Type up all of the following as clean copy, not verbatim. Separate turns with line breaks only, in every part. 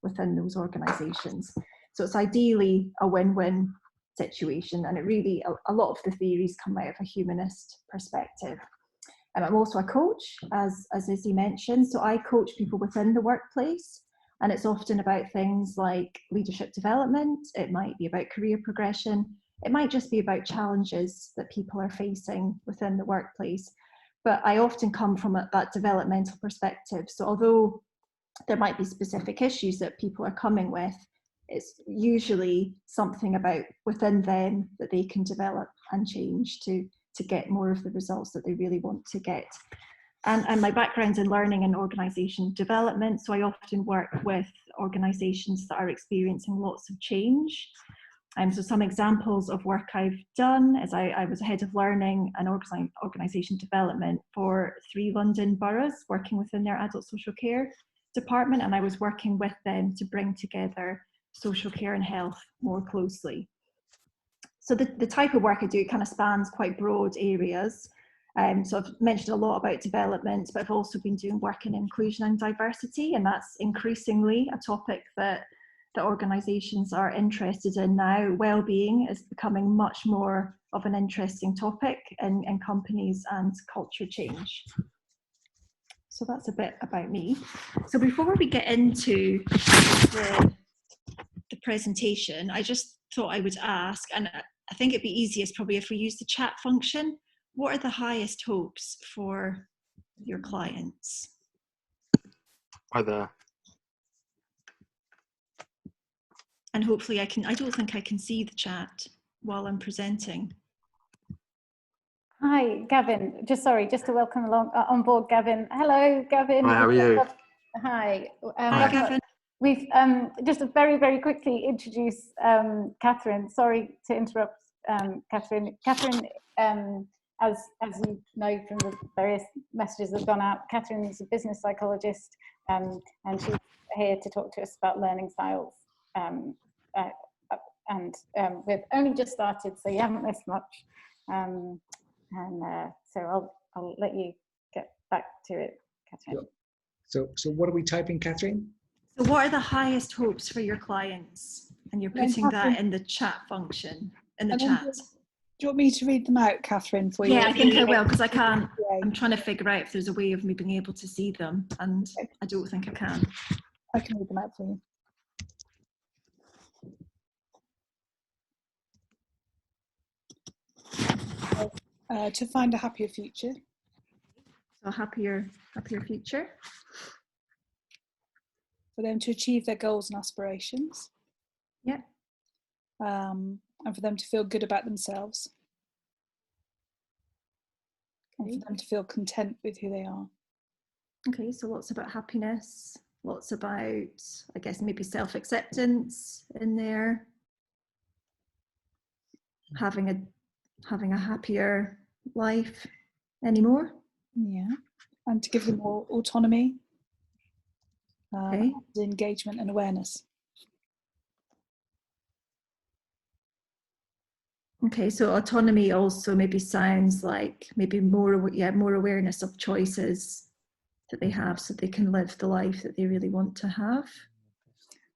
within those organisations. So it's ideally a win-win situation, and it really, a lot of the theories come out of a humanist perspective. I'm also a coach, as Izzy mentioned, so I coach people within the workplace, and it's often about things like leadership development, it might be about career progression, it might just be about challenges that people are facing within the workplace. But I often come from that developmental perspective. So although there might be specific issues that people are coming with, it's usually something about within them that they can develop and change to get more of the results that they really want to get. And my background's in learning and organisation development, so I often work with organisations that are experiencing lots of change. So some examples of work I've done is I was head of learning and organisation development for 3 London boroughs, working within their adult social care department, and I was working with them to bring together social care and health more closely. So the type of work I do kind of spans quite broad areas. So I've mentioned a lot about development, but I've also been doing work in inclusion and diversity, and that's increasingly a topic that organisations are interested in now. Wellbeing is becoming much more of an interesting topic in companies and culture change. So that's a bit about me. So before we get into the presentation, I just thought I would ask, and I think it'd be easiest probably if we use the chat function, what are the highest hopes for your clients?
Hi there.
And hopefully I don't think I can see the chat while I'm presenting.
Hi, Gavin. Just to welcome along on board, Gavin. Hello, Gavin.
Hi, how are you?
Hi.
Hi, Gavin.
We've just very, very quickly introduce Katherine. Sorry to interrupt, Katherine. Katherine, as you know from the various messages that have gone out, Katherine is a business psychologist, and she's here to talk to us about learning styles. We've only just started, so you haven't missed much. So I'll let you get back to it, Katherine.
Sure. So what are we typing, Katherine?
So what are the highest hopes for your clients? And you're putting that in the chat function, in the chat.
Do you want me to read them out, Katherine, for you?
Yeah, I think I will, because I can't. I'm trying to figure out if there's a way of me being able to see them, and I don't think I can.
I can read them out for you. To find a happier future.
So happier future.
For them to achieve their goals and aspirations.
Yeah.
And for them to feel good about themselves. Okay. And for them to feel content with who they are.
Okay, so lots about happiness, lots about, I guess, maybe self-acceptance in there. Having a happier life. Any more?
Yeah. And to give them more autonomy.
Okay.
Engagement and awareness.
Okay, so autonomy also maybe sounds like maybe more awareness of choices that they have, so they can live the life that they really want to have.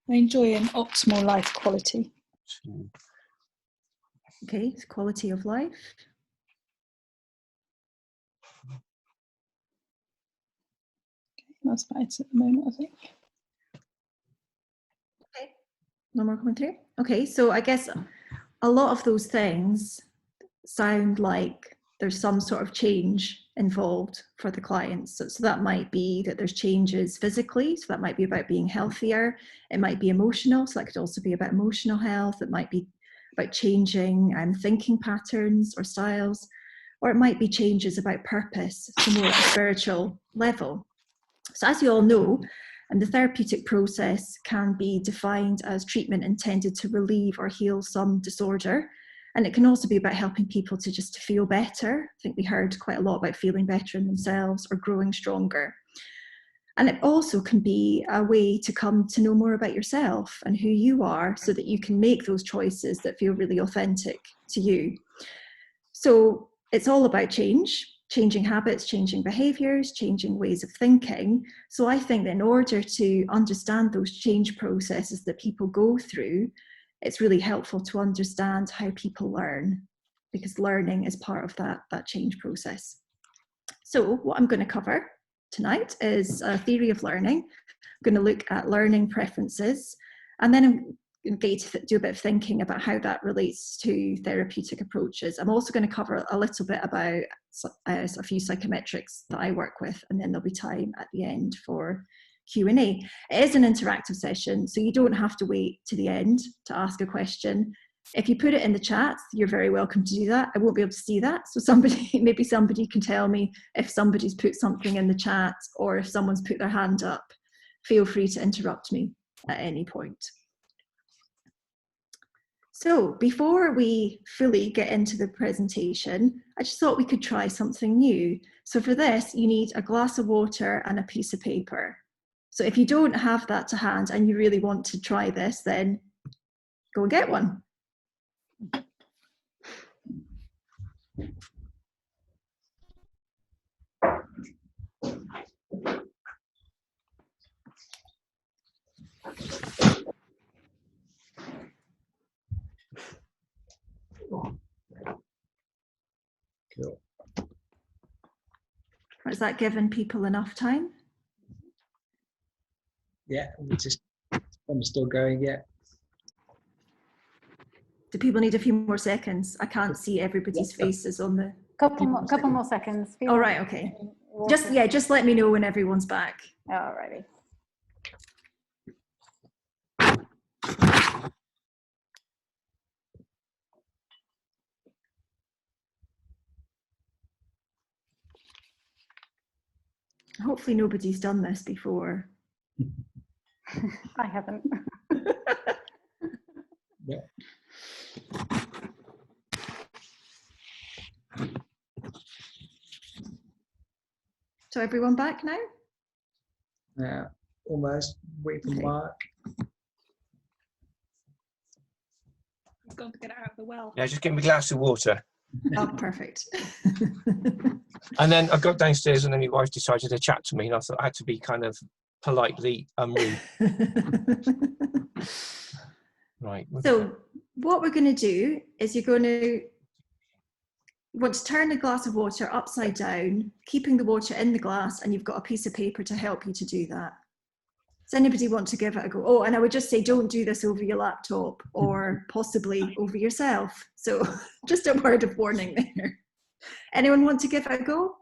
They enjoy an optimal life quality.
Okay, it's quality of life.
That's about it at the moment, I think.
Okay, no more coming through. Okay, so I guess a lot of those things sound like there's some sort of change involved for the clients. So that might be that there's changes physically, so that might be about being healthier. It might be emotional, so that could also be about emotional health. It might be about changing thinking patterns or styles, or it might be changes about purpose, so more at a spiritual level. So as you all know, the therapeutic process can be defined as treatment intended to relieve or heal some disorder. And it can also be about helping people to feel better. I think we heard quite a lot about feeling better in themselves or growing stronger. And it also can be a way to come to know more about yourself and who you are, so that you can make those choices that feel really authentic to you. So it's all about change. changing habits, changing behaviours, changing ways of thinking. So I think that in order to understand those change processes that people go through, it's really helpful to understand how people learn, because learning is part of that change process. So what I'm going to cover tonight is a theory of learning. I'm going to look at learning preferences, and then I'm going to get you to do a bit of thinking about how that relates to therapeutic approaches. I'm also going to cover a little bit about a few psychometrics that I work with, and then there'll be time at the end for Q&A. It is an interactive session, so you don't have to wait to the end to ask a question. If you put it in the chat, you're very welcome to do that. I won't be able to see that, so maybe somebody can tell me if somebody's put something in the chat or if someone's put their hand up. Feel free to interrupt me at any point. So before we fully get into the presentation, I just thought we could try something new. So for this, you need a glass of water and a piece of paper. So if you don't have that to hand and you really want to try this, then go and get one.
Cool.
Has that given people enough time?
Yeah, I'm still going. Yeah.
Do people need a few more seconds? I can't see everybody's faces on the...
Couple more seconds.
All right, okay. Just let me know when everyone's back.
Alrighty.
Hopefully nobody's done this before.
I haven't.
Yeah.
So everyone back now?
Almost. Wait for
Okay.
Mark.
He's gone to get it out of the well.
Yeah, just give me a glass of water.
Oh, perfect.
And then I got downstairs and then my wife decided to chat to me and I thought I had to be kind of politely rude. Right.
So what we're going to do is you're going to want to turn the glass of water upside down, keeping the water in the glass, and you've got a piece of paper to help you to do that. Does anybody want to give it a go? Oh, and I would just say, don't do this over your laptop or possibly over yourself. So just a word of warning there. Anyone want to give it a go?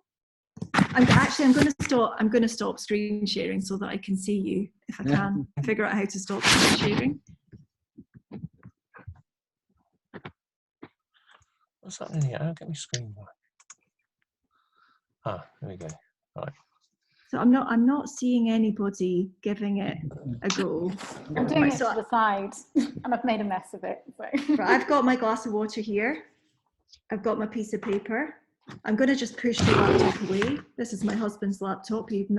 I'm going to stop screen sharing so that I can see you, if I can figure out how to stop screen sharing.
What's happening here? I don't get my screen back. Ah, there we go. Right.
So I'm not seeing anybody giving it a go.
I'm doing it to the side, and I've made a mess of it. So.
Right, I've got my glass of water here. I've got my piece of paper. I'm going to just push the laptop away. This is my husband's laptop. He'd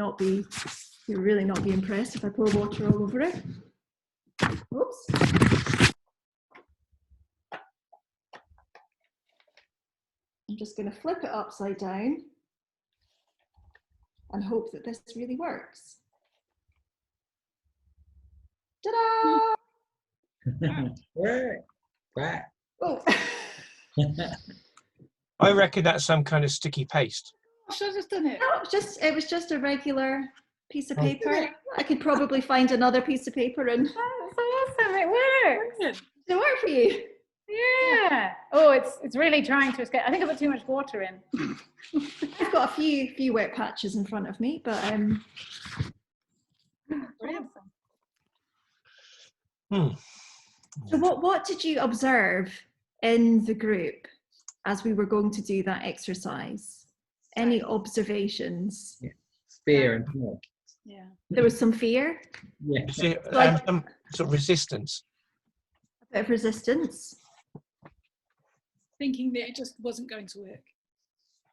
really not be impressed if I pour water all over it. Oops. I'm just going to flip it upside down and hope that this really works. Ta-da!
Right.
Oh.
I reckon that's some kind of sticky paste.
I should have just done it.
No, it was just a regular piece of paper. I could probably find another piece of paper and...
That's awesome, it works.
Did it work for you?
Yeah. Oh, it's really trying to escape. I think I put too much water in.
I've got a few wet patches in front of me, but
Brilliant.
So what did you observe in the group as we were going to do that exercise? Any observations?
Yeah. Fear and panic.
Yeah.
There was some fear,
Yeah.
See,
Like-
some sort of resistance.
a bit of resistance.
Thinking that it just wasn't going to work.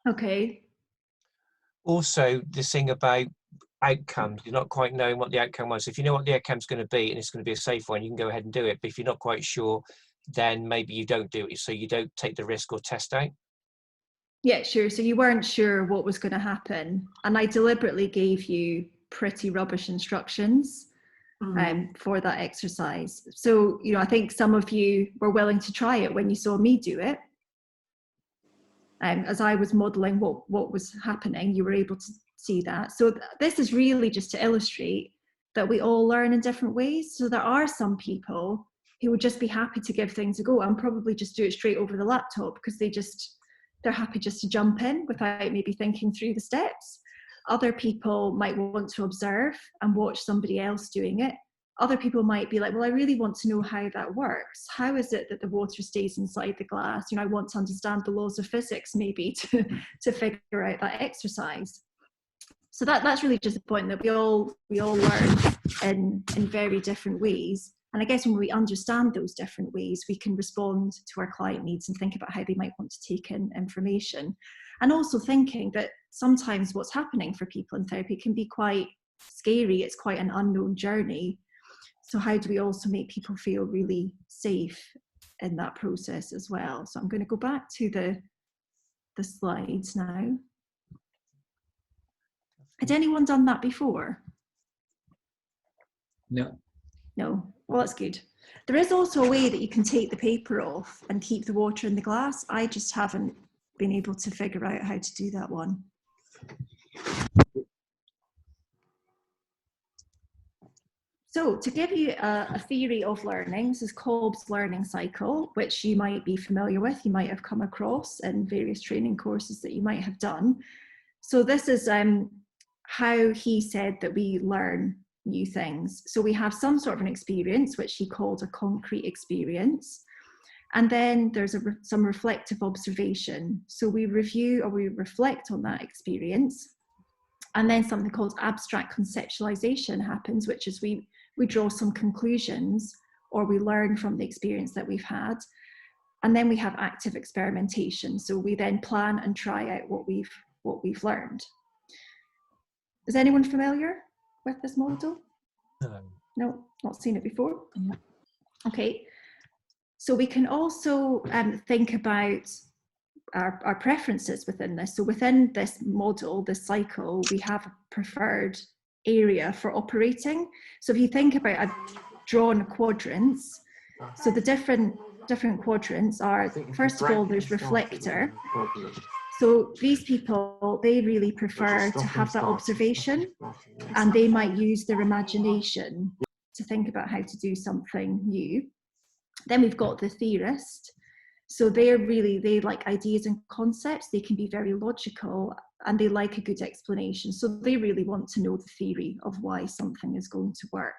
Okay.
Also, this thing about outcomes, you're not quite knowing what the outcome was. If you know what the outcome's going to be and it's going to be a safe one, you can go ahead and do it. But if you're not quite sure, then maybe you don't do it. So you don't take the risk or test out.
Yeah, sure. So you weren't sure what was going to happen, and I deliberately gave you pretty rubbish instructions for that exercise. So, you know, I think some of you were willing to try it when you saw me do it. As I was modelling what was happening, you were able to see that. So this is really just to illustrate that we all learn in different ways. So there are some people who would just be happy to give things a go and probably just do it straight over the laptop because they're happy just to jump in without maybe thinking through the steps. Other people might want to observe and watch somebody else doing it. Other people might be like, well, I really want to know how that works. How is it that the water stays inside the glass? You know, I want to understand the laws of physics maybe to figure out that exercise. So that's really just the point, that we all learn in very different ways. And I guess when we understand those different ways, we can respond to our client needs and think about how they might want to take in information. And also thinking that sometimes what's happening for people in therapy can be quite scary. It's quite an unknown journey. So how do we also make people feel really safe in that process as well? So I'm going to go back to the slides now. Had anyone done that before?
No.
No. Well, that's good. There is also a way that you can take the paper off and keep the water in the glass. I just haven't been able to figure out how to do that one. So to give you a theory of learning, this is Kolb's learning cycle, which you might be familiar with, you might have come across in various training courses that you might have done. So this is how he said that we learn new things. So we have some sort of an experience, which he called a concrete experience. And then there's some reflective observation. So we review or we reflect on that experience. And then something called abstract conceptualization happens, which is we draw some conclusions or we learn from the experience that we've had. And then we have active experimentation. So we then plan and try out what we've learned. Is anyone familiar with this model? No, not seen it before?
Yeah.
Okay. So we can also think about our preferences within this. So within this model, this cycle, we have a preferred area for operating. So if you think about, I've drawn quadrants. So the different quadrants are, first of all, there's reflector. So these people, they really prefer to have that observation, and they might use their imagination to think about how to do something new. Then we've got the theorist. So they like ideas and concepts. They can be very logical and they like a good explanation. So they really want to know the theory of why something is going to work.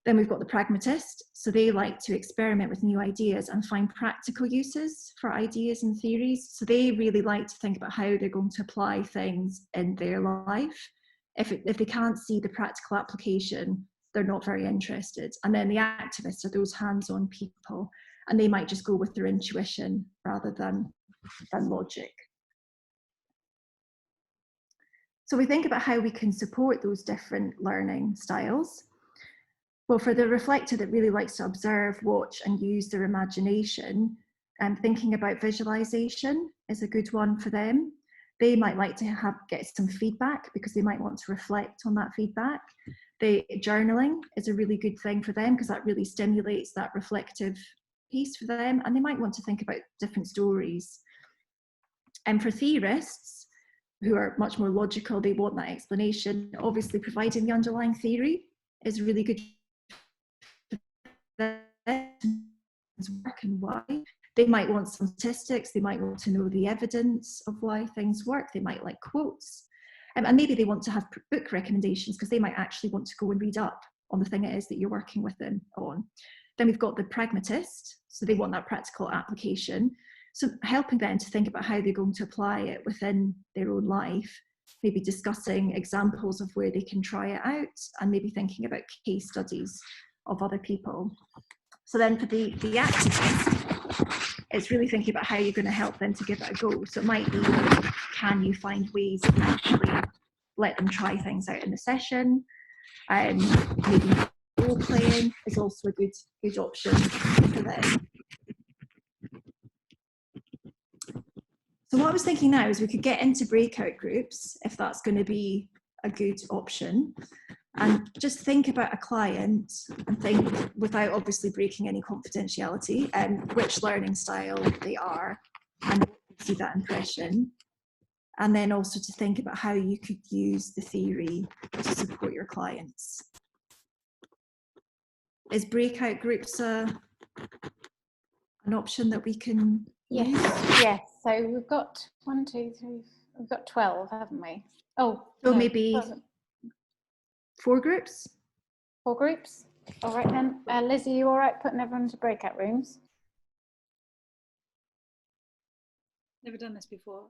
Then we've got the pragmatist. So they like to experiment with new ideas and find practical uses for ideas and theories. So they really like to think about how they're going to apply things in their life. If they can't see the practical application, they're not very interested. And then the activists are those hands-on people, and they might just go with their intuition rather than logic. So we think about how we can support those different learning styles. Well, for the reflector that really likes to observe, watch, and use their imagination, thinking about visualization is a good one for them. They might like to get some feedback because they might want to reflect on that feedback. Journaling is a really good thing for them because that really stimulates that reflective piece for them, and they might want to think about different stories. And for theorists who are much more logical, they want that explanation. Obviously, providing the underlying theory is really good for them to work and why. They might want some statistics, they might want to know the evidence of why things work, they might like quotes. And maybe they want to have book recommendations because they might actually want to go and read up on the thing it is that you're working with them on. Then we've got the pragmatist, so they want that practical application. So helping them to think about how they're going to apply it within their own life, maybe discussing examples of where they can try it out, and maybe thinking about case studies of other people. So then for the activist, it's really thinking about how you're going to help them to give it a go. So it might be, can you find ways to actually let them try things out in the session? Maybe role playing is also a good option for them. So what I was thinking now is we could get into breakout groups, if that's going to be a good option, and just think about a client and think, without obviously breaking any confidentiality, which learning style they are and what gives you that impression. And then also to think about how you could use the theory to support your clients. Is breakout groups an option that we can use?
Yes. So we've got 1, 2, 3, we've got 12, haven't we? Oh,
So
no,
maybe 4 groups?
4 groups. All right then. Liz, are you all right putting everyone into breakout rooms?
Never done this before.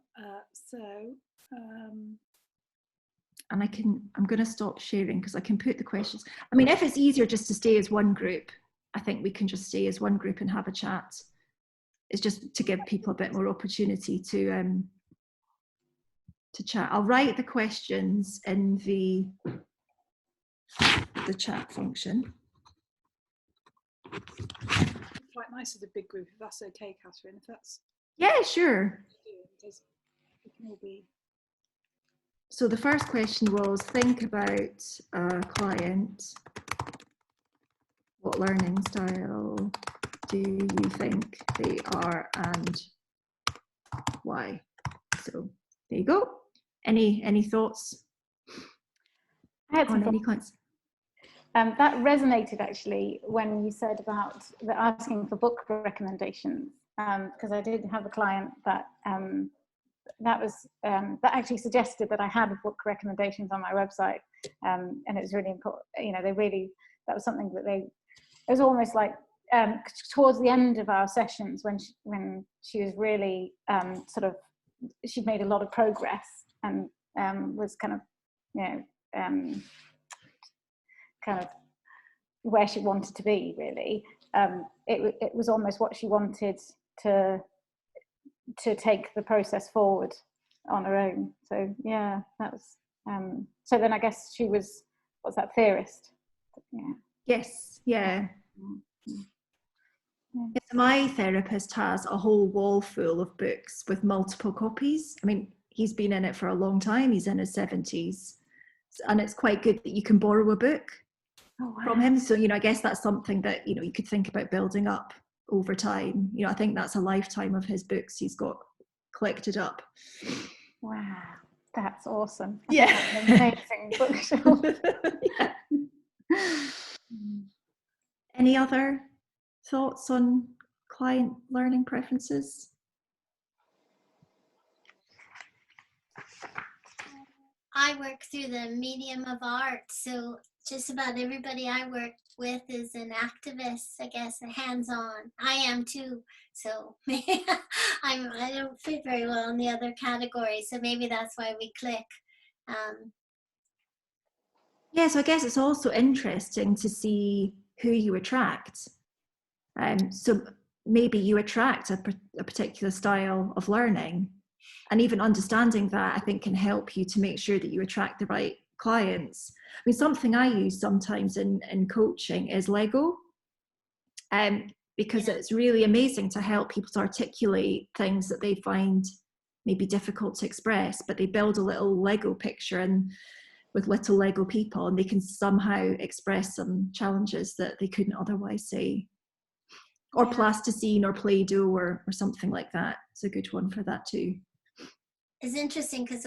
And I'm going to stop sharing because I can put the questions. I mean, if it's easier just to stay as one group, I think we can just stay as one group and have a chat. It's just to give people a bit more opportunity to chat. I'll write the questions in the chat function.
Quite nice as a big group, if that's okay, Catherine. If that's
Yeah, sure.
because we can all be.
So the first question was, think about a client. What learning style do you think they are and why? So there you go. Any thoughts
I had some
on any clients?
that resonated actually when you said about the asking for book recommendations, because I did have a client that that actually suggested that I had book recommendations on my website, and it was really important. You know, that was something that it was almost like towards the end of our sessions when she was really she'd made a lot of progress and was kind of, you know, kind of where she wanted to be really. It was almost what she wanted to take the process forward on her own. So yeah, that was so then I guess she was, what's that, theorist? Yeah.
Yes, yeah. Yes, my therapist has a whole wall full of books with multiple copies. I mean, he's been in it for a long time. He's in his 70s. And it's quite good that you can borrow a book from him. So, you know, I guess that's something that, you know, you could think about building up over time. You know, I think that's a lifetime of his books he's got collected up.
Wow, that's awesome.
Yeah.
That's an amazing bookshelf.
Yeah. Any other thoughts on client learning preferences?
I work through the medium of art, so just about everybody I work with is an activist, I guess, a hands-on. I am too, so I don't fit very well in the other category, so maybe that's why we click.
Yeah, so I guess it's also interesting to see who you attract. So maybe you attract a particular style of learning, and even understanding that, I think, can help you to make sure that you attract the right clients. I mean, something I use sometimes in coaching is Lego, because it's really amazing to help people to articulate things that they find maybe difficult to express, but they build a little Lego picture and with little Lego people, and they can somehow express some challenges that they couldn't otherwise say. Or plasticine or Play-Doh or something like that. It's a good one for that too.
It's interesting because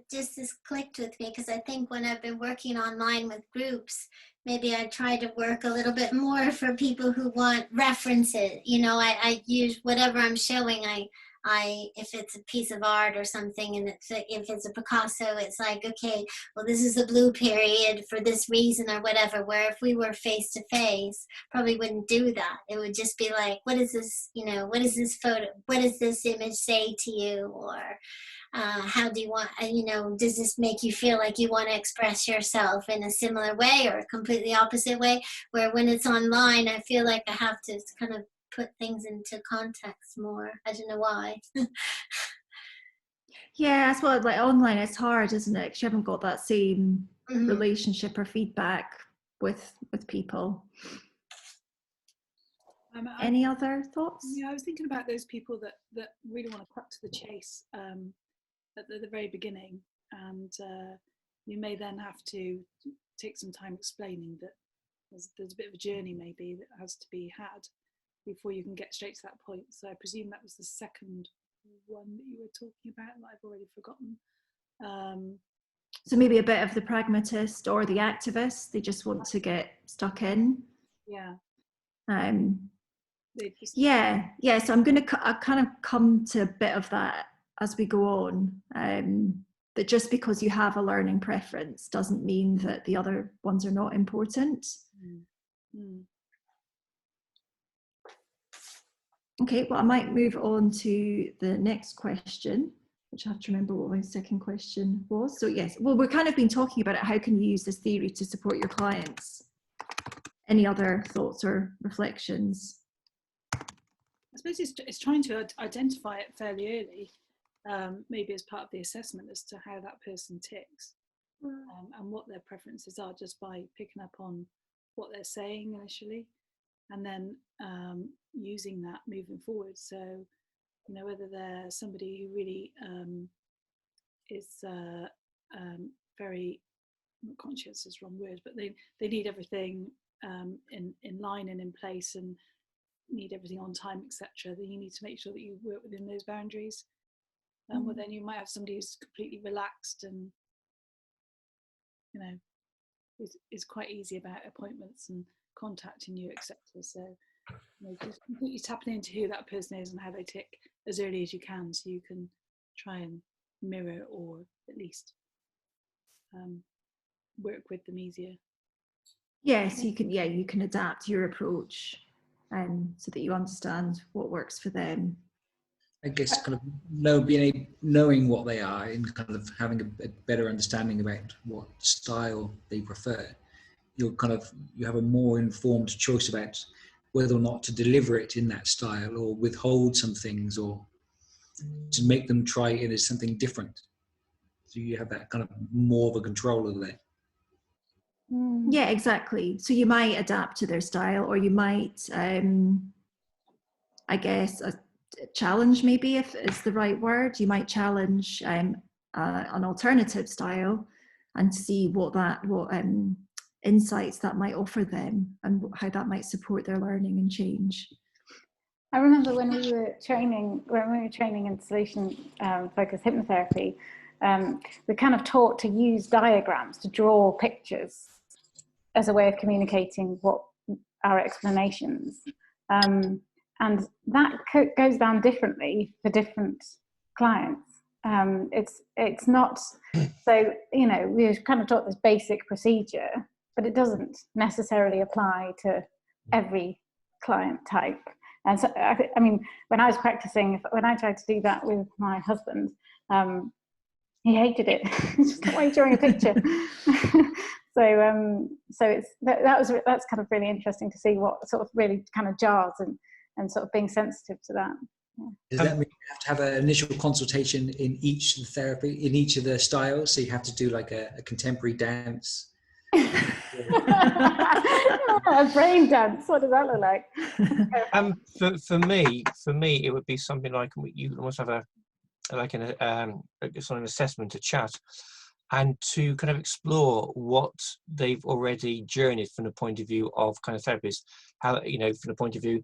just this clicked with me, because I think when I've been working online with groups, maybe I try to work a little bit more for people who want references. You know, I use whatever I'm showing. If it's a piece of art or something, and if it's a Picasso, it's like, okay, well, this is the blue period for this reason or whatever, where if we were face to face, probably wouldn't do that. It would just be like, what is this, you know, what is this photo, what does this image say to you? Or how do you want, you know, does this make you feel like you want to express yourself in a similar way or a completely opposite way? Where when it's online, I feel like I have to kind of put things into context more. I don't know why.
Yeah, that's what, like, online, it's hard, isn't it? Because you haven't got that same relationship or feedback with people. Any other thoughts?
Yeah, I was thinking about those people that really want to cut to the chase at the very beginning, and you may then have to take some time explaining that there's a bit of a journey maybe that has to be had before you can get straight to that point. So I presume that was the second one that you were talking about that I've already forgotten.
So maybe a bit of the pragmatist or the activist, they just want to get stuck in.
Yeah.
Yeah, so I'm going to kind of come to a bit of that as we go on, that just because you have a learning preference doesn't mean that the other ones are not important. Okay, well, I might move on to the next question, which I have to remember what my second question was. So yes, well, we've kind of been talking about it. How can you use this theory to support your clients? Any other thoughts or reflections?
I suppose it's trying to identify it fairly early, maybe as part of the assessment as to how that person ticks and what their preferences are, just by picking up on what they're saying initially, and then using that moving forward. So, you know, whether they're somebody who really is very, not conscious is the wrong word, but they need everything in line and in place, and need everything on time, etc. Then you need to make sure that you work within those boundaries. Well, then you might have somebody who's completely relaxed and, you know, is quite easy about appointments and contacting you, etc. So, you know, just completely tapping into who that person is and how they tick as early as you can, so you can try and mirror, or at least work with them easier.
Yes, you can adapt your approach so that you understand what works for them.
I guess kind of knowing what they are and kind of having a better understanding about what style they prefer. You have a more informed choice about whether or not to deliver it in that style, or withhold some things, or to make them try it as something different. So you have that kind of more of a control of that.
Yeah, exactly. So you might adapt to their style, or you might, I guess, challenge, maybe, if it's the right word. You might challenge an alternative style and see what insights that might offer them, and how that might support their learning and change.
I remember when we were training in solution focused hypnotherapy, we kind of taught to use diagrams to draw pictures as a way of communicating what our explanations. And that goes down differently for different clients. It's not, so, you know, we were kind of taught this basic procedure, but it doesn't necessarily apply to every client type. And so, I mean, when I was practicing, when I tried to do that with my husband, he hated it. Just why are you drawing a picture? So it's that's kind of really interesting to see what sort of really kind of jars, and sort of being sensitive to that. Yeah.
Does that mean you have to have an initial consultation in each of the styles? So you have to do like a contemporary dance?
A brain dance. What does that look like?
For me, it would be something like, you almost have an assessment, a chat, and to kind of explore what they've already journeyed from the point of view of kind of therapists. How, you know, from the point of view,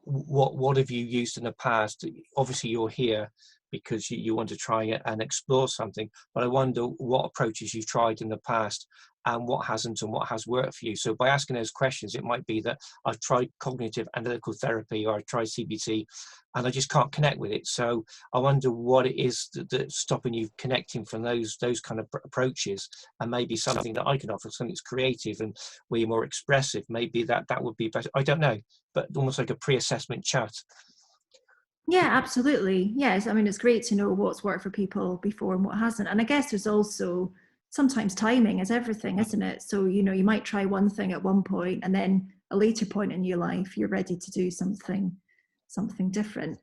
what have you used in the past? Obviously, you're here because you want to try it and explore something, but I wonder what approaches you've tried in the past and what hasn't, and what has worked for you. So by asking those questions, it might be that I've tried cognitive analytical therapy, or I've tried CBT, and I just can't connect with it. So I wonder what it is that's stopping you connecting from those kind of approaches, and maybe something that I can offer, something that's creative and where you're more expressive. Maybe that would be better. I don't know, but almost like a pre-assessment chat.
Yeah, absolutely. Yes, I mean, it's great to know what's worked for people before and what hasn't. And I guess there's also sometimes timing is everything, isn't it? So, you know, you might try one thing at one point, and then a later point in your life, you're ready to do something different.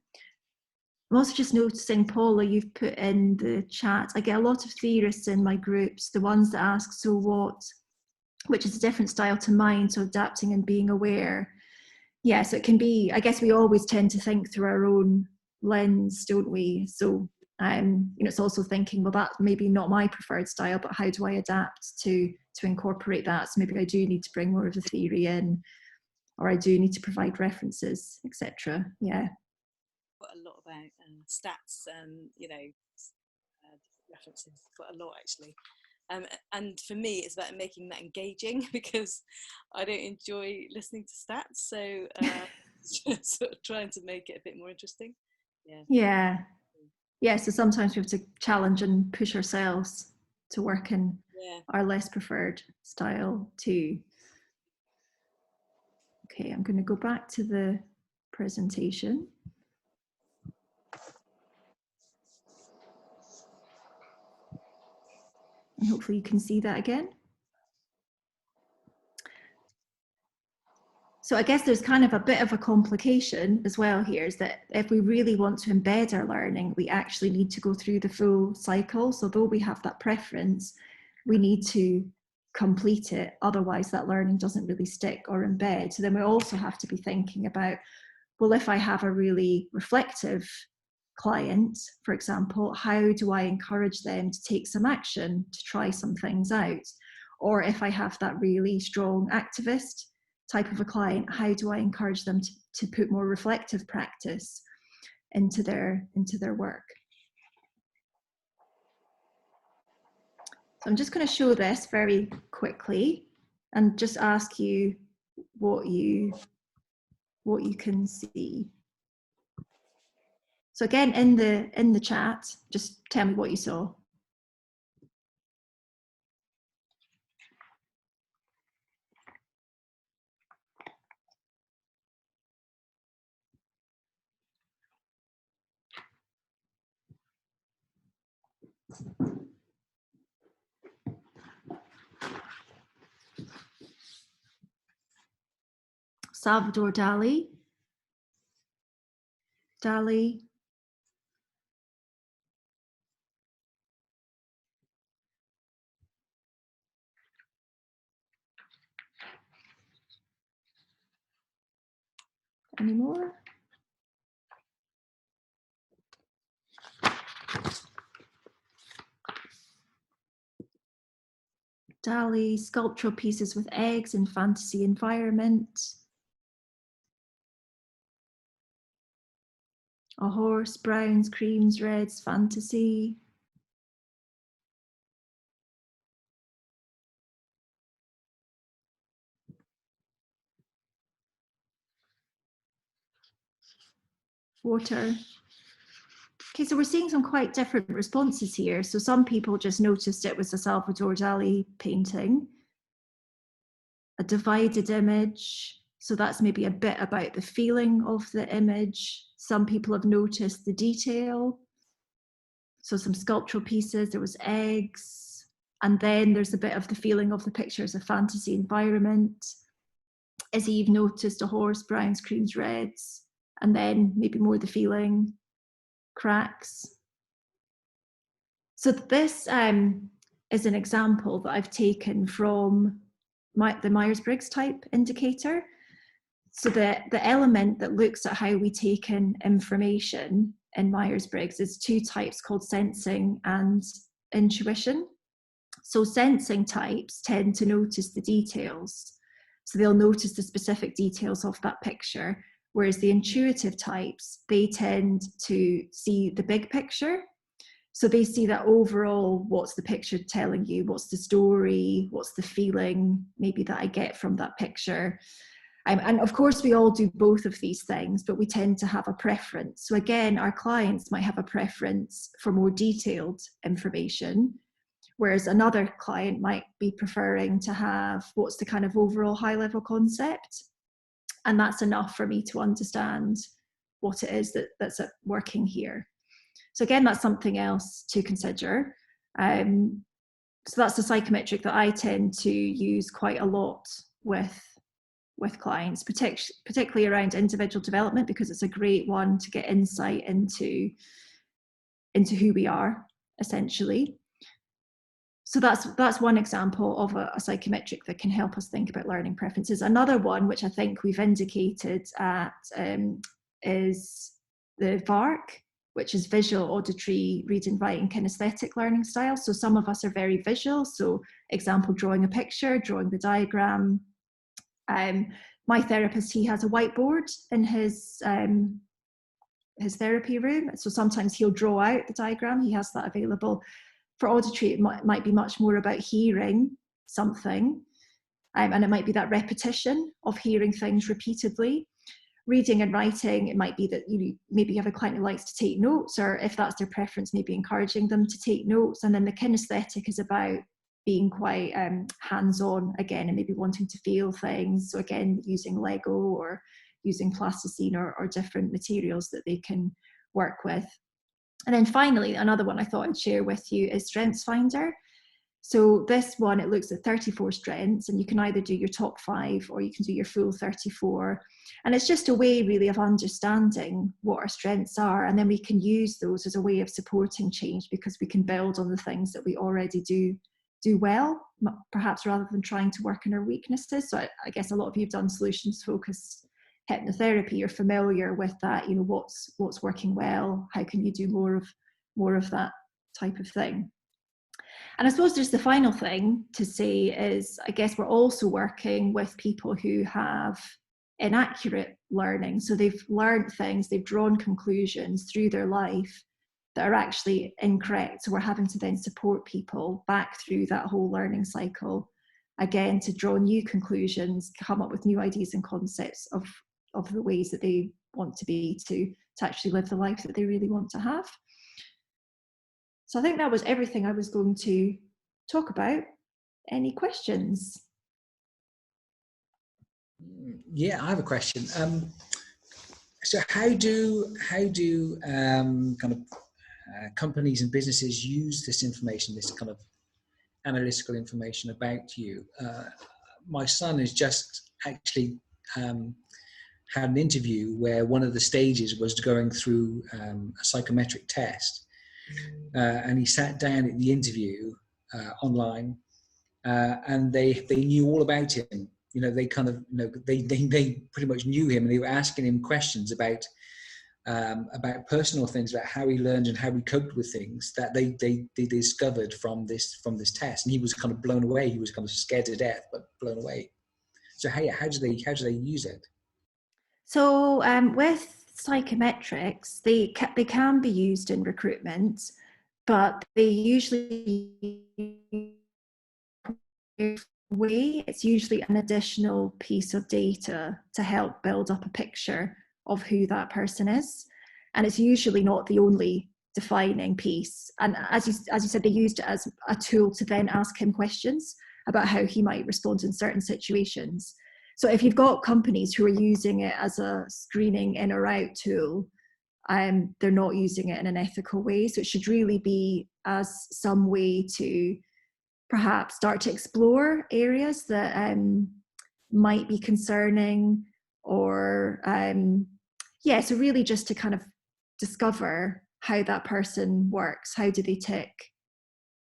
I'm also just noticing, Paula, you've put in the chat, I get a lot of theorists in my groups, the ones that ask, so what, which is a different style to mine, so adapting and being aware. Yeah, so it can be, I guess we always tend to think through our own lens, don't we? So, it's also thinking, well, that's maybe not my preferred style, but how do I adapt to incorporate that? So maybe I do need to bring more of the theory in, or I do need to provide references, etc. Yeah.
A lot about stats, references, quite a lot actually. And for me, it's about making that engaging, because I don't enjoy listening to stats. So sort of trying to make it a bit more interesting.
Yeah. So sometimes we have to challenge and push ourselves to work in our less preferred style too. Okay, I'm going to go back to the presentation. And hopefully you can see that again. So I guess there's kind of a bit of a complication as well here, is that if we really want to embed our learning, we actually need to go through the full cycle. So though we have that preference, we need to complete it. Otherwise that learning doesn't really stick or embed. So then we also have to be thinking about, well, if I have a really reflective client, for example, how do I encourage them to take some action, to try some things out? Or if I have that really strong activist type of a client, how do I encourage them to put more reflective practice into their work? So I'm just going to show this very quickly and just ask you what you can see. So again, in the chat, just tell me what you saw. Salvador Dali. Any more? Dali, sculptural pieces with eggs in fantasy environment. A horse, browns, creams, reds, fantasy. Water. Okay, so we're seeing some quite different responses here. So some people just noticed it was a Salvador Dali painting. A divided image. So that's maybe a bit about the feeling of the image. Some people have noticed the detail. So some sculptural pieces, there was eggs. And then there's a bit of the feeling of the picture as a fantasy environment. As you've noticed a horse, browns, creams, reds. And then maybe more the feeling, cracks. So this is an example that I've taken from the Myers-Briggs type indicator. So the element that looks at how we take in information in Myers-Briggs is two types called sensing and intuition. So sensing types tend to notice the details. So they'll notice the specific details of that picture, whereas the intuitive types, they tend to see the big picture. So they see that overall, what's the picture telling you? What's the story? What's the feeling maybe that I get from that picture? And of course, we all do both of these things, but we tend to have a preference. So again, our clients might have a preference for more detailed information, whereas another client might be preferring to have what's the kind of overall high level concept. And that's enough for me to understand what it is that's working here. So again, that's something else to consider. So that's the psychometric that I tend to use quite a lot with clients, particularly around individual development, because it's a great one to get insight into who we are, essentially. So that's one example of a psychometric that can help us think about learning preferences. Another one, which I think we've indicated at, is the VARC, which is visual, auditory, reading, writing, kinesthetic learning style. So some of us are very visual. So example, drawing a picture, drawing the diagram. My therapist, he has a whiteboard in his therapy room. So sometimes he'll draw out the diagram. He has that available. For auditory, it might be much more about hearing something, and it might be that repetition of hearing things repeatedly. Reading and writing, it might be that maybe you have a client who likes to take notes, or if that's their preference, maybe encouraging them to take notes. And then the kinesthetic is about being quite hands-on again, and maybe wanting to feel things. So again, using Lego or using plasticine or different materials that they can work with. And then finally, another one I thought I'd share with you is Strengths Finder. So this one, it looks at 34 strengths, and you can either do your top 5 or you can do your full 34. And it's just a way really of understanding what our strengths are, and then we can use those as a way of supporting change, because we can build on the things that we already do well, perhaps rather than trying to work on our weaknesses. So I guess a lot of you have done solutions focused hypnotherapy. You're familiar with that, what's working well, how can you do more of that type of thing. And I suppose just the final thing to say is, I guess we're also working with people who have inaccurate learning. So they've learned things, they've drawn conclusions through their life that are actually incorrect. So we're having to then support people back through that whole learning cycle, again, to draw new conclusions, come up with new ideas and concepts of the ways that they want to be to actually live the life that they really want to have. So I think that was everything I was going to talk about. Any questions?
Yeah, I have a question. So how do companies and businesses use this information, this kind of analytical information about you? My son has just actually had an interview where one of the stages was going through a psychometric test, and he sat down at the interview online, and they knew all about him. They kind of, they pretty much knew him, and they were asking him questions about personal things, about how he learned and how he coped with things that they discovered from this test. And he was kind of blown away. He was kind of scared to death, but blown away. So how do they use it?
So with psychometrics, they can be used in recruitment, but they usually it's usually an additional piece of data to help build up a picture of who that person is, and it's usually not the only defining piece. And as you said, they used it as a tool to then ask him questions about how he might respond in certain situations. So if you've got companies who are using it as a screening in or out tool, they're not using it in an ethical way. So it should really be as some way to perhaps start to explore areas that might be concerning, or so really just to kind of discover how that person works, how do they tick.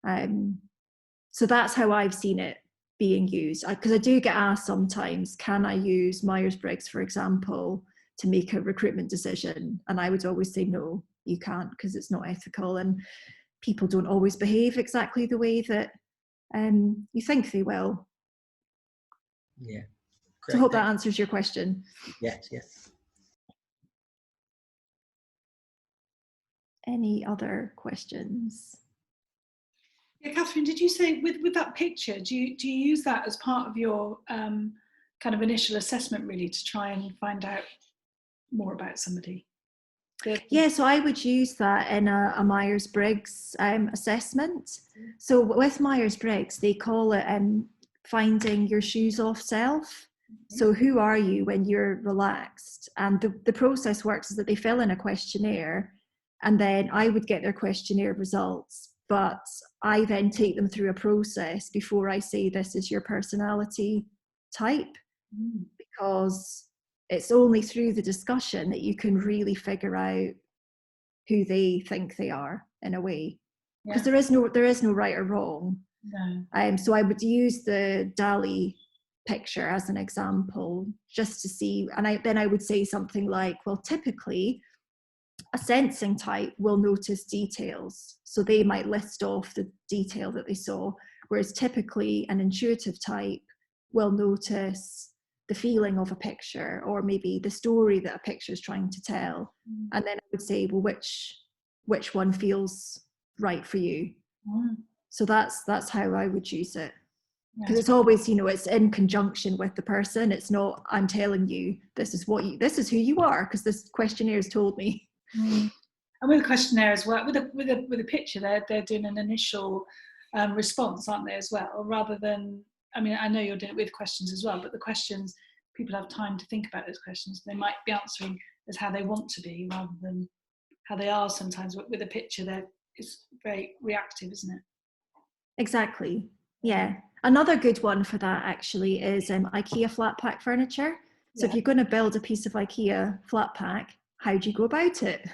So that's how I've seen it being used, because I do get asked sometimes, can I use Myers-Briggs, for example, to make a recruitment decision? And I would always say no, you can't, because it's not ethical, and people don't always behave exactly the way that you think they will.
Yeah. Great.
So I hope that answers your question.
Yes.
Any other questions?
Yeah, Katherine, did you say with that picture, do you use that as part of your kind of initial assessment, really, to try and find out more about somebody?
Yeah, so I would use that in a Myers-Briggs assessment. So with Myers-Briggs, they call it finding your shoes off self. So who are you when you're relaxed? And the process works is that they fill in a questionnaire, and then I would get their questionnaire results, but I then take them through a process before I say this is your personality type, because it's only through the discussion that you can really figure out who they think they are, in a way, because there is no right or wrong.
No.
So I would use the Dali picture as an example, just to see, and then I would say something like, well, typically a sensing type will notice details, so they might list off the detail that they saw, whereas typically an intuitive type will notice the feeling of a picture, or maybe the story that a picture is trying to tell. And then I would say, well, which one feels right for you? So that's how I would use it, because it's always, it's in conjunction with the person. It's not, I'm telling you this is who you are because this questionnaire has told me.
And with a questionnaire as well, with a picture, they're doing an initial response, aren't they, as well, rather than, I mean, I know you're doing it with questions as well, but the questions, people have time to think about those questions. They might be answering as how they want to be rather than how they are sometimes. With a picture, it's very reactive, isn't it?
Exactly. Yeah. Another good one for that actually is IKEA flat pack furniture. So if you're going to build a piece of IKEA flat pack, how do you go about it?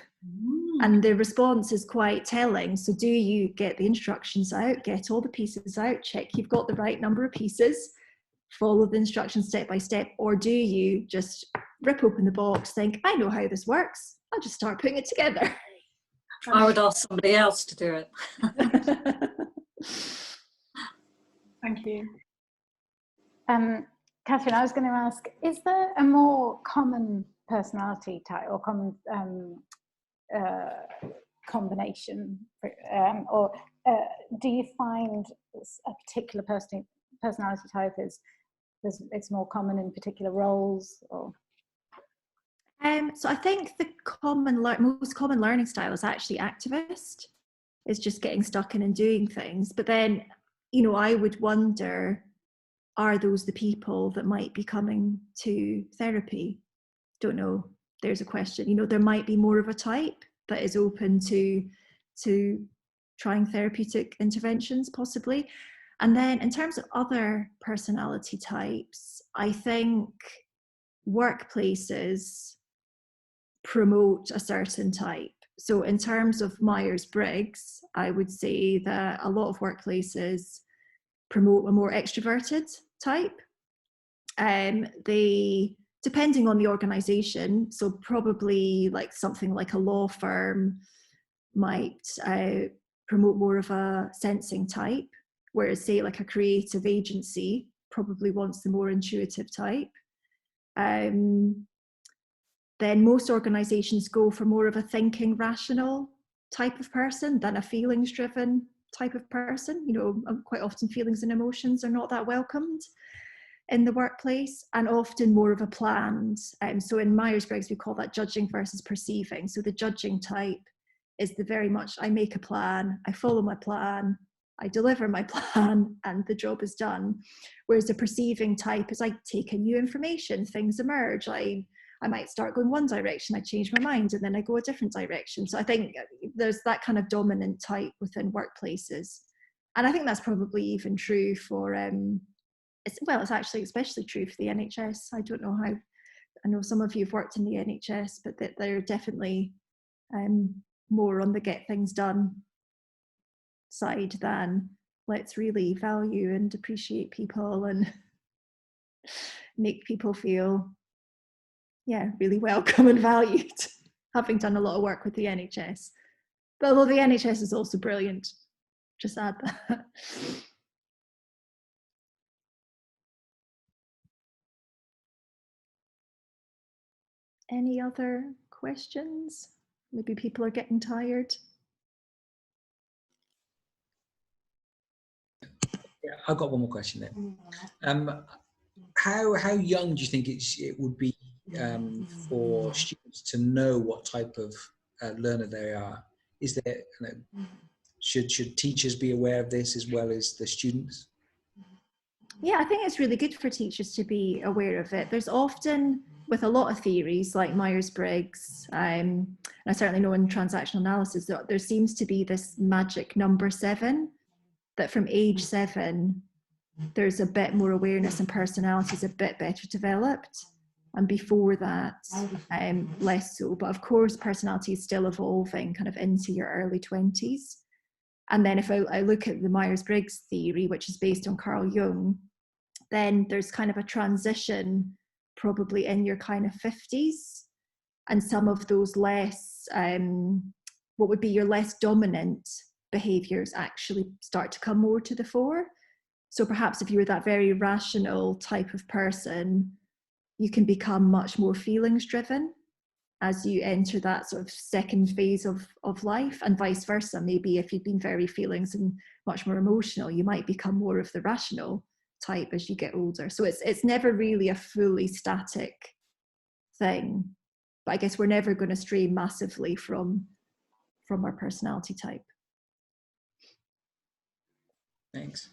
And the response is quite telling. So do you get the instructions out, get all the pieces out, check you've got the right number of pieces, follow the instructions step by step, or do you just rip open the box, think, I know how this works, I'll just start putting it together?
I would ask somebody else to do it.
Thank you.
Katherine, I was going to ask, is there a more common personality type or common combination, or do you find a particular personality type it's more common in particular roles? Or
so I think the most common learning style is actually activist. It's just getting stuck in and doing things. But then, I would wonder, are those the people that might be coming to therapy? Don't know. There's a question. There might be more of a type that is open to trying therapeutic interventions, possibly. And then in terms of other personality types, I think workplaces promote a certain type. So in terms of Myers-Briggs, I would say that a lot of workplaces promote a more extroverted type. They, depending on the organization, so probably like something like a law firm might promote more of a sensing type, whereas say like a creative agency probably wants the more intuitive type. Then most organizations go for more of a thinking, rational type of person than a feelings driven type of person. Quite often feelings and emotions are not that welcomed in the workplace, and often more of a planned. So in Myers-Briggs, we call that judging versus perceiving. So the judging type is the very much, I make a plan, I follow my plan, I deliver my plan, and the job is done. Whereas the perceiving type is, I take in new information, things emerge, I might start going one direction, I change my mind, and then I go a different direction. So I think there's that kind of dominant type within workplaces. And I think that's probably even true for, it's actually especially true for the NHS. I don't know how, I know some of you have worked in the NHS, but that they're definitely more on the get things done side than let's really value and appreciate people and make people feel really welcome and valued, having done a lot of work with the NHS. But although the NHS is also brilliant, just add that. Any other questions? Maybe people are getting tired.
Yeah, I've got one more question then. How young do you think it would be for students to know what type of learner they are? Is there, should teachers be aware of this as well as the students?
Yeah, I think it's really good for teachers to be aware of it. There's often, with a lot of theories like Myers-Briggs, and I certainly know in transactional analysis, there seems to be this magic number 7, that from age 7, there's a bit more awareness and personality is a bit better developed. And before that, less so. But of course, personality is still evolving kind of into your early 20s. And then if I look at the Myers-Briggs theory, which is based on Carl Jung, then there's kind of a transition probably in your kind of 50s, and some of those less, what would be your less dominant behaviours actually start to come more to the fore. So perhaps if you were that very rational type of person, you can become much more feelings driven as you enter that sort of second phase of life, and vice versa. Maybe if you've been very feelings and much more emotional, you might become more of the rational type as you get older. So it's never really a fully static thing, but I guess we're never going to stray massively from our personality type.
Thanks.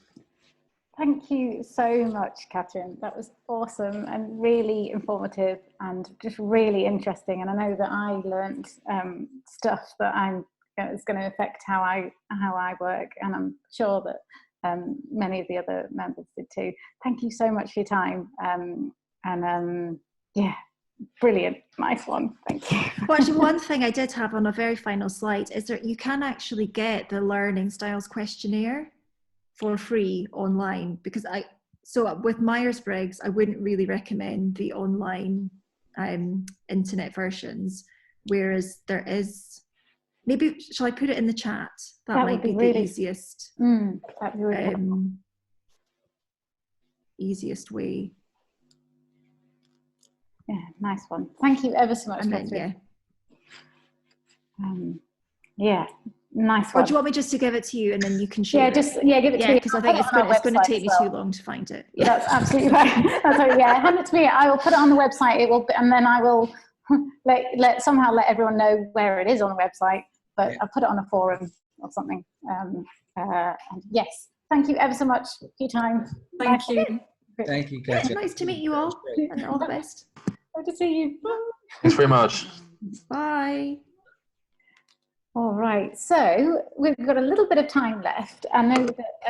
Thank you so much, Katherine. That was awesome and really informative and just really interesting. And I know that I learned stuff that is going to affect how I work, and I'm sure that many of the other members did too. Thank you so much for your time. Yeah, brilliant, nice one. Thank you.
Well, actually, one thing I did have on a very final slide is that you can actually get the Learning Styles questionnaire for free online, because so with Myers-Briggs, I wouldn't really recommend the online internet versions, whereas there is, maybe, shall I put it in the chat? That might be really, the easiest,
that'd be really
easiest way.
Yeah, nice one. Thank you ever so much.
And then,
yeah, nice one.
Or do you want me just to give it to you and then you can share?
Yeah, give it to me.
Because I think it's going to take me too long to find it.
Yeah. That's absolutely right. That's right. Yeah, hand it to me. I will put it on the website. It will, and then I will somehow let everyone know where it is on the website. But I'll put it on a forum or something. And yes, thank you ever so much for your time.
Thank you.
Thank you, Katherine.
Nice to meet you all, and all the best.
Good to see you.
Thanks very much.
Bye.
All right, so we've got a little bit of time left. I know that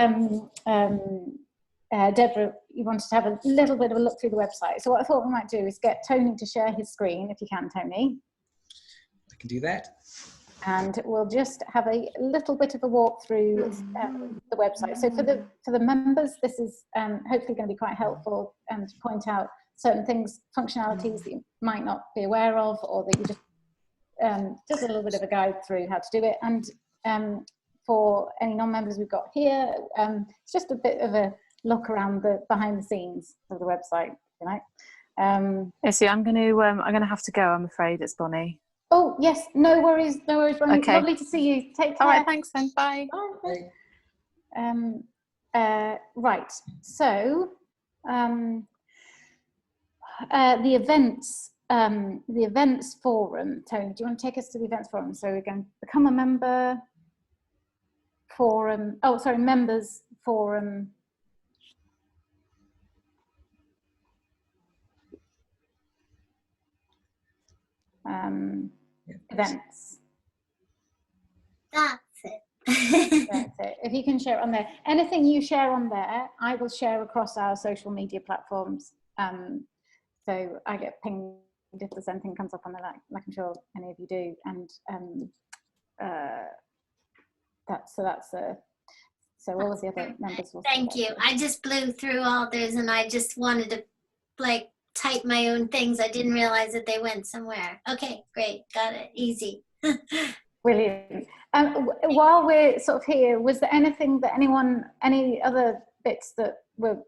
Deborah, you wanted to have a little bit of a look through the website. So what I thought we might do is get Tony to share his screen, if you can, Tony.
I can do that.
And we'll just have a little bit of a walk through the website. So for the members, this is hopefully going to be quite helpful to point out certain things, functionalities that you might not be aware of, or that you just a little bit of a guide through how to do it. And for any non-members we've got here, it's just a bit of a look around the behind the scenes of the website, if you like.
Essie, I'm going to have to go. I'm afraid it's Bonnie.
Oh yes, no worries, Bonnie. Okay. Lovely to see you. Take care.
All right, thanks then. Bye.
Bye. Right. So the events forum. Tony, do you want to take us to the events forum? So we're going to become a member. Forum. Oh, sorry, members forum. Events.
That's it.
That's it. If you can share it on there, anything you share on there, I will share across our social media platforms. So I get pinged if there's anything comes up on there, like I'm sure any of you do. And so all of the other members will.
Thank you. I just blew through all those, and I just wanted to type my own things. I didn't realize that they went somewhere. Okay, great, got it, easy.
Brilliant. While we're sort of here, was there anything that any other bits that were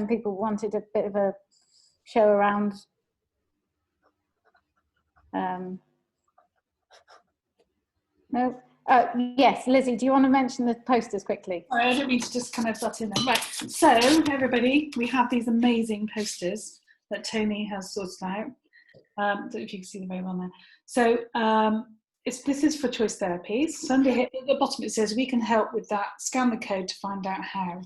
people wanted a bit of a show around? No. Yes, Lizzie, do you want to mention the posters quickly?
Sorry, I don't mean to just kind of butt in there. Right, so everybody, we have these amazing posters that Tony has sorted out. I don't know if you can see them very well there. So this is for choice therapies. So under here, at the bottom it says we can help with that. Scan the code to find out how.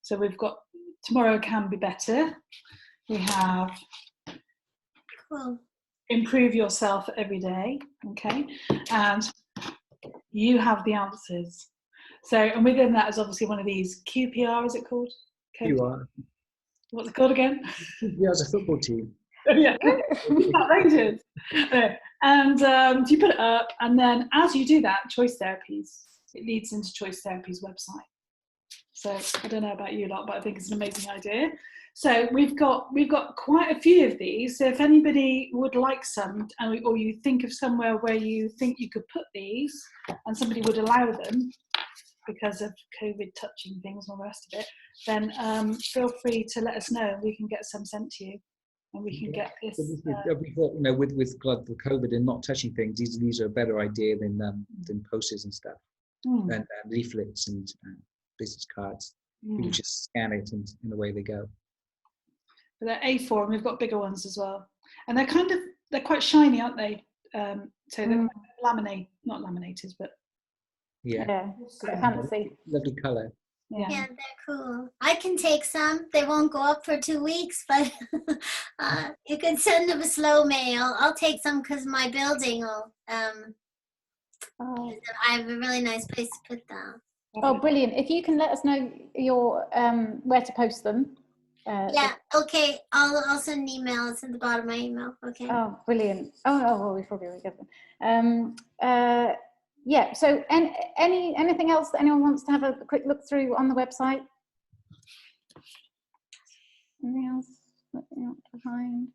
So we've got tomorrow can be better. We have improve yourself every day. Okay, and you have the answers. So, and within that is obviously one of these QPR. Is it called?
QR.
What's it called again?
Yeah, the football team.
Yeah, outrageous. And you put it up, and then as you do that, choice therapies it leads into Choice Therapy's website. So I don't know about you lot, but I think it's an amazing idea. So we've got quite a few of these. So if anybody would like some, or you think of somewhere where you think you could put these, and somebody would allow them because of COVID touching things and all the rest of it, then feel free to let us know. We can get some sent to you, and we can get this.
We thought, you know, with the COVID and not touching things, these are a better idea than posters and stuff, and leaflets and business cards. People just scan it and away they go.
But they're A4, and we've got bigger ones as well, and they're quite shiny, aren't they? So they're not laminated, but
yeah, fancy,
lovely colour.
Yeah,
they're cool. I can take some. They won't go up for 2 weeks, but you can send them a slow mail. I'll take some because my building will. I have a really nice place to put them.
Oh, brilliant! If you can let us know your where to post them.
Yeah. Okay. I'll send an email. It's at the bottom of my email. Okay.
Oh, brilliant! Oh, well, we probably already got them. Yeah. So, anything else that anyone wants to have a quick look through on the website? Anything else that you want to find?